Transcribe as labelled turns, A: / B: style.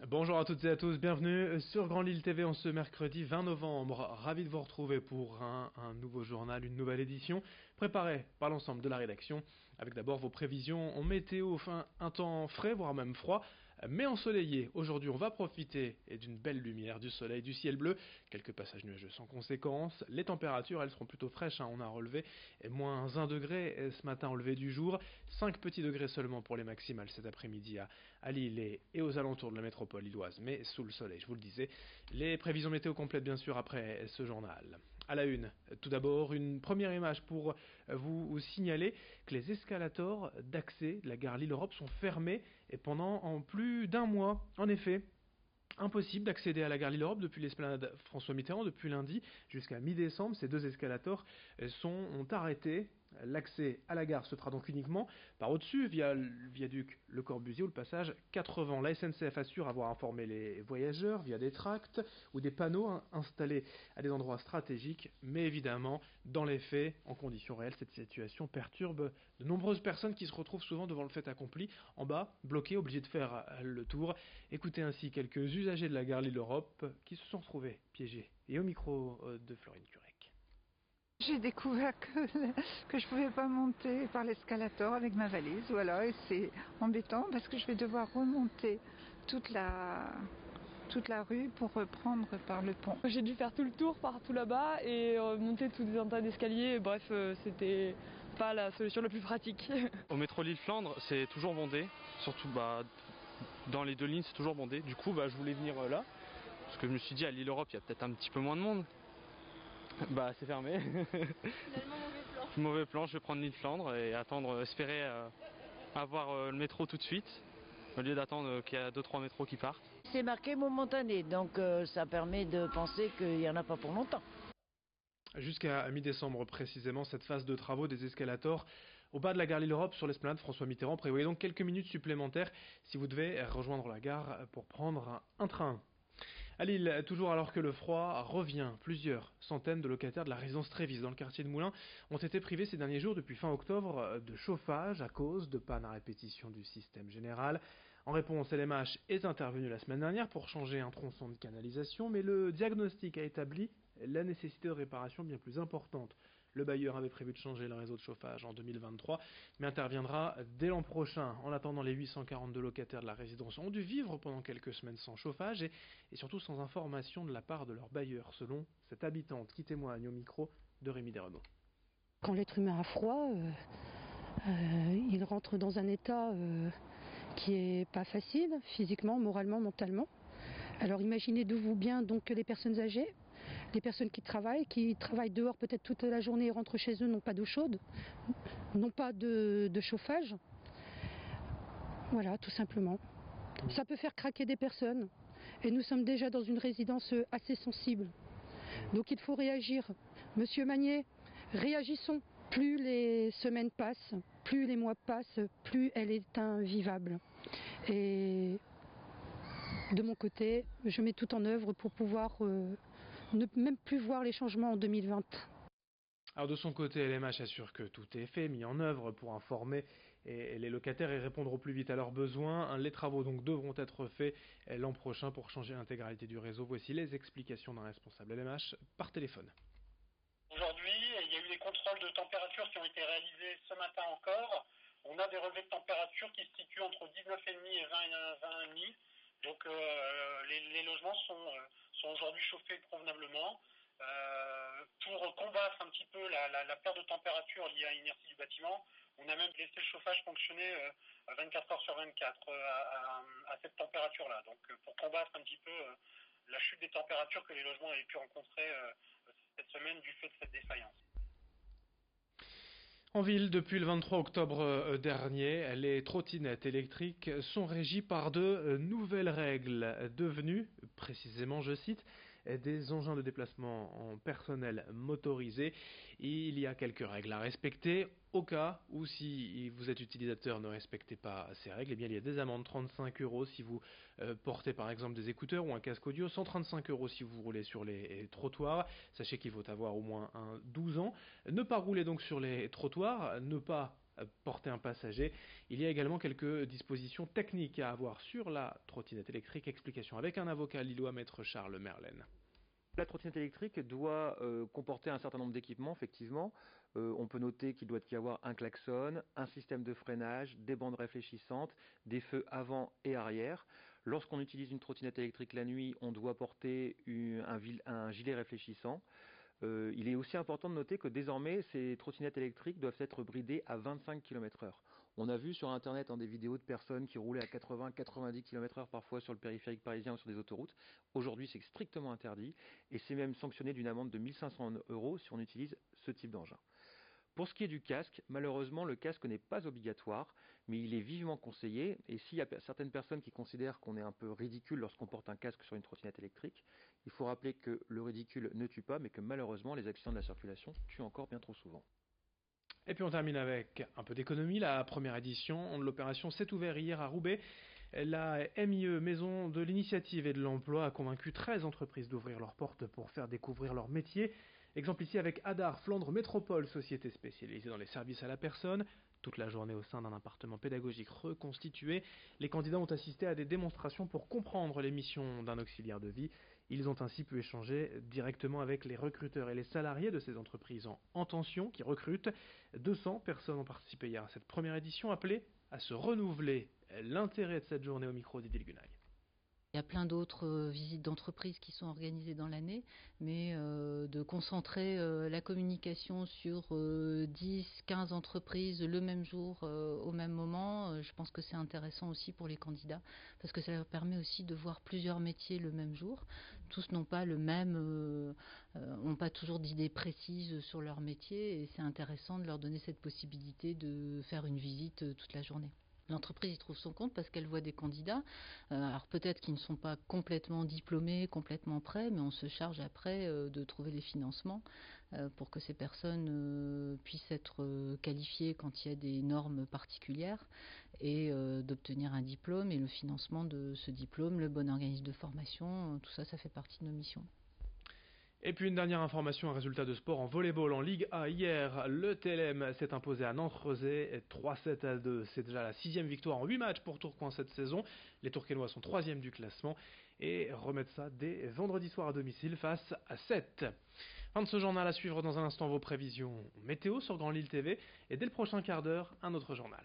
A: Bonjour à toutes et à tous, bienvenue sur Grand Lille TV en ce mercredi 20 novembre. Ravi de vous retrouver pour un nouveau journal, une nouvelle édition préparée par l'ensemble de la rédaction. Avec d'abord vos prévisions en météo, enfin un temps frais, voire même froid, mais ensoleillé. Aujourd'hui, on va profiter d'une belle lumière, du soleil, du ciel bleu. Quelques passages nuageux sans conséquence. Les températures, elles seront plutôt fraîches. On a relevé moins 1 degré ce matin au lever du jour. 5 petits degrés seulement pour les maximales cet après-midi à Lille et aux alentours de la métropole lilloise, mais sous le soleil, je vous le disais. Les prévisions météo complètes, bien sûr, après ce journal. À la une, tout d'abord, une première image pour vous signaler que les escalators d'accès de la gare Lille-Europe sont fermés et pendant plus d'un mois. En effet, impossible d'accéder à la gare Lille-Europe depuis l'esplanade François Mitterrand depuis lundi jusqu'à mi-décembre. Ces deux escalators ont arrêté. L'accès à la gare se fera donc uniquement par au-dessus via le viaduc Le Corbusier ou le passage 80. La SNCF assure avoir informé les voyageurs via des tracts ou des panneaux installés à des endroits stratégiques, mais évidemment, dans les faits, en conditions réelles, cette situation perturbe de nombreuses personnes qui se retrouvent souvent devant le fait accompli, en bas, bloquées, obligées de faire le tour. Écoutez ainsi quelques usagers de la gare Lille-Europe qui se sont retrouvés piégés. Et au micro de Florine Curec.
B: J'ai découvert que je pouvais pas monter par l'escalator avec ma valise, voilà, et c'est embêtant parce que je vais devoir remonter toute la rue pour reprendre par le pont.
C: J'ai dû faire tout le tour par tout là-bas et monter tout un tas d'escaliers. Bref, c'était pas la solution la plus pratique.
D: Au métro Lille-Flandre, c'est toujours bondé, surtout dans les deux lignes, c'est toujours bondé. Du coup, je voulais venir là, parce que je me suis dit à Lille-Europe, il y a peut-être un petit peu moins de monde. C'est fermé.
C: Finalement, mauvais plan.
D: Mauvais plan, je vais prendre Lille-Flandre et attendre, espérer avoir le métro tout de suite, au lieu d'attendre qu'il y a 2-3 métros qui partent.
E: C'est marqué momentané, donc ça permet de penser qu'il n'y en a pas pour longtemps.
A: Jusqu'à mi-décembre précisément, cette phase de travaux des escalators au bas de la gare Lille-Europe sur l'esplanade François Mitterrand prévoyez donc quelques minutes supplémentaires si vous devez rejoindre la gare pour prendre un train. À Lille, toujours alors que le froid revient, plusieurs centaines de locataires de la résidence Trévis dans le quartier de Moulins ont été privés ces derniers jours depuis fin octobre de chauffage à cause de pannes à répétition du système général. En réponse, LMH est intervenu la semaine dernière pour changer un tronçon de canalisation, mais le diagnostic a établi la nécessité de réparation bien plus importante. Le bailleur avait prévu de changer le réseau de chauffage en 2023, mais interviendra dès l'an prochain. En attendant, les 842 locataires de la résidence ont dû vivre pendant quelques semaines sans chauffage et surtout sans information de la part de leur bailleur, selon cette habitante qui témoigne au micro de Rémi Desrenaud.
F: Quand l'être humain a froid, il rentre dans un état qui est pas facile, physiquement, moralement, mentalement. Alors imaginez-vous bien donc que les personnes âgées, les personnes qui travaillent dehors peut-être toute la journée et rentrent chez eux, n'ont pas d'eau chaude, n'ont pas de chauffage. Voilà, tout simplement. Ça peut faire craquer des personnes. Et nous sommes déjà dans une résidence assez sensible. Donc il faut réagir. Monsieur Magnier, réagissons. Plus les semaines passent, plus les mois passent, plus elle est invivable. Et de mon côté, je mets tout en œuvre pour pouvoir ne même plus voir les changements en 2020.
A: Alors de son côté, LMH assure que tout est fait, mis en œuvre pour informer les locataires et répondre au plus vite à leurs besoins. Les travaux donc devront être faits l'an prochain pour changer l'intégralité du réseau. Voici les explications d'un responsable LMH par téléphone.
G: Aujourd'hui, il y a eu des contrôles de température qui ont été réalisés ce matin encore. On a des relevés de température qui se situent entre 19,5 et 20,5. Donc les logements sont aujourd'hui chauffés convenablement. Pour combattre un petit peu la perte de température liée à l'inertie du bâtiment, on a même laissé le chauffage fonctionner 24 heures sur 24 à cette température-là. Donc pour combattre un petit peu la chute des températures que les logements avaient pu rencontrer cette semaine du fait de cette défaillance.
A: En ville, depuis le 23 octobre dernier, les trottinettes électriques sont régies par de nouvelles règles devenues, précisément, je cite, des engins de déplacement en personnel motorisé. Il y a quelques règles à respecter. Au cas où, si vous êtes utilisateur, ne respectez pas ces règles, eh bien, il y a des amendes, 35 € si vous portez par exemple des écouteurs ou un casque audio, 135 € si vous roulez sur les trottoirs. Sachez qu'il faut avoir au moins 12 ans. Ne pas rouler donc sur les trottoirs, ne pas porter un passager. Il y a également quelques dispositions techniques à avoir sur la trottinette électrique. Explication avec un avocat lillois, maître Charles Merlen.
H: La trottinette électrique doit comporter un certain nombre d'équipements, effectivement. On peut noter qu'il doit y avoir un klaxon, un système de freinage, des bandes réfléchissantes, des feux avant et arrière. Lorsqu'on utilise une trottinette électrique la nuit, on doit porter un gilet réfléchissant. Il est aussi important de noter que désormais, ces trottinettes électriques doivent être bridées à 25 km/h. On a vu sur Internet des vidéos de personnes qui roulaient à 80-90 km/h parfois sur le périphérique parisien ou sur des autoroutes. Aujourd'hui, c'est strictement interdit et c'est même sanctionné d'une amende de 1 500 € si on utilise ce type d'engin. Pour ce qui est du casque, malheureusement, le casque n'est pas obligatoire, mais il est vivement conseillé. Et s'il y a certaines personnes qui considèrent qu'on est un peu ridicule lorsqu'on porte un casque sur une trottinette électrique, il faut rappeler que le ridicule ne tue pas, mais que malheureusement, les accidents de la circulation tuent encore bien trop souvent.
A: Et puis on termine avec un peu d'économie. La première édition de l'opération s'est ouverte hier à Roubaix. La MIE, Maison de l'Initiative et de l'Emploi, a convaincu 13 entreprises d'ouvrir leurs portes pour faire découvrir leur métier. Exemple ici avec Adar Flandre Métropole, société spécialisée dans les services à la personne. Toute la journée au sein d'un appartement pédagogique reconstitué, les candidats ont assisté à des démonstrations pour comprendre les missions d'un auxiliaire de vie. Ils ont ainsi pu échanger directement avec les recruteurs et les salariés de ces entreprises en tension qui recrutent. 200 personnes ont participé hier à cette première édition appelée à se renouveler. L'intérêt de cette journée au micro d'Idil Gunay.
I: Il y a plein d'autres visites d'entreprises qui sont organisées dans l'année, mais de concentrer la communication sur 10-15 entreprises le même jour, au même moment, je pense que c'est intéressant aussi pour les candidats, parce que ça leur permet aussi de voir plusieurs métiers le même jour. Tous n'ont pas le même, n'ont pas toujours d'idées précises sur leur métier, et c'est intéressant de leur donner cette possibilité de faire une visite toute la journée. L'entreprise y trouve son compte parce qu'elle voit des candidats, alors peut-être qu'ils ne sont pas complètement diplômés, complètement prêts, mais on se charge après de trouver les financements pour que ces personnes puissent être qualifiées quand il y a des normes particulières et d'obtenir un diplôme et le financement de ce diplôme, le bon organisme de formation, tout ça, ça fait partie de nos missions.
A: Et puis une dernière information, un résultat de sport en volleyball en Ligue A. Hier, le TLM s'est imposé à Nantes-Rezé 3-7-2. C'est déjà la 6e victoire en 8 matchs pour Tourcoing cette saison. Les Tourquenois sont 3e du classement et remettent ça dès vendredi soir à domicile face à 7. Fin de ce journal, à suivre dans un instant vos prévisions météo sur Grand Lille TV et dès le prochain quart d'heure, un autre journal.